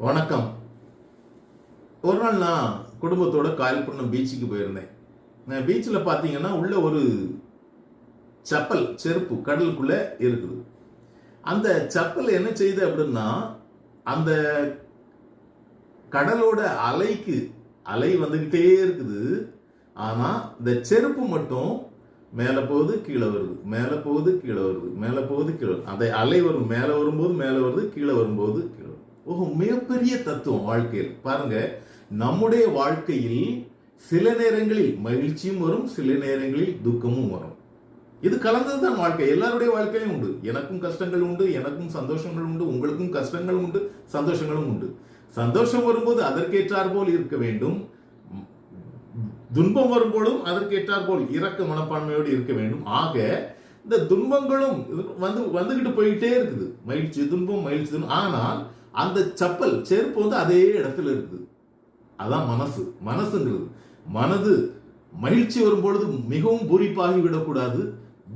வணக்கம். ஒரு நாள் நான் குடும்பத்தோட காயல்பட்டினம் பீச்சுக்கு போயிருந்தேன். பீச்சில் பார்த்தீங்கன்னா உள்ள ஒரு செப்பல் செருப்பு கடலுக்குள்ள இருக்குது. அந்த செப்பல் என்ன செய்யுது அப்படின்னா, அந்த கடலோட அலை வந்துகிட்டே இருக்குது. ஆனா இந்த செருப்பு மட்டும் மேல போகுது கீழே வருது, மேல போகுது கீழே வருது, மேல போகுது கீழே வருது. அந்த அலை வரும், மேல வரும்போது மேல வருது, கீழே வரும்போது கீழே வருது. மிகப்பெரிய தத்துவம் வாழ்க்கையில் பாருங்க. நம்முடைய வாழ்க்கையில் சில நேரங்களில் மகிழ்ச்சியும் வரும், சில நேரங்களில் துக்கமும் வரும். இது கலந்ததுதான் வாழ்க்கை. எல்லாருடைய வாழ்க்கையிலும் உண்டு. எனக்கும் கஷ்டங்கள் உண்டு, எனக்கும் சந்தோஷங்கள் உண்டு, உங்களுக்கும் கஷ்டங்கள் உண்டு, சந்தோஷங்களும் உண்டு. சந்தோஷம் வரும்போது அதற்கேற்றார் போல் இருக்க வேண்டும், துன்பம் வரும்போதும் அதற்கேற்றார் போல் இரக்க மனப்பான்மையோடு இருக்க வேண்டும். ஆக இந்த துன்பங்களும் வந்துகிட்டு போயிட்டே இருக்குது. மகிழ்ச்சி துன்பம், மகிழ்ச்சி துன்பம். ஆனால் அந்த செப்பல் செருப்பு அதே இடத்துல இருக்குது. அதான் மனசுங்கிறது. மனது மகிழ்ச்சி வரும்பொழுது மிகவும் பூரிப்பாகி விடக்கூடாது,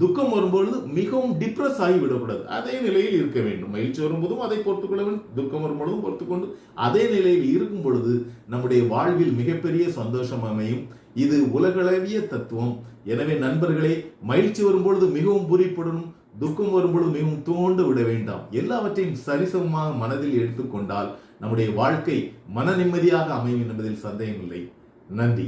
துக்கம் வரும்பொழுது மிகவும் டிப்ரெஸ் ஆகி விடக்கூடாது. அதே நிலையில் இருக்க வேண்டும். மகிழ்ச்சி வரும்போதும் அதை பொறுத்துக்கொள்ள வேண்டும், துக்கம் வரும்பொழுதும் பொறுத்துக்கொண்டு அதே நிலையில் இருக்கும் பொழுது நம்முடைய வாழ்வில் மிகப்பெரிய சந்தோஷம் அமையும். இது உலகளவிய தத்துவம். எனவே நண்பர்களே, மகிழ்ச்சி வரும்பொழுது மிகவும் பூரிப்படணும், துக்கம் வரும்பொழுது மிகவும் தோண்டு விட வேண்டாம். எல்லாவற்றையும் சரிசமமாக மனதில் எடுத்துக்கொண்டால் நம்முடைய வாழ்க்கை மன நிம்மதியாக அமையும் என்பதில் சந்தேகமில்லை. நன்றி.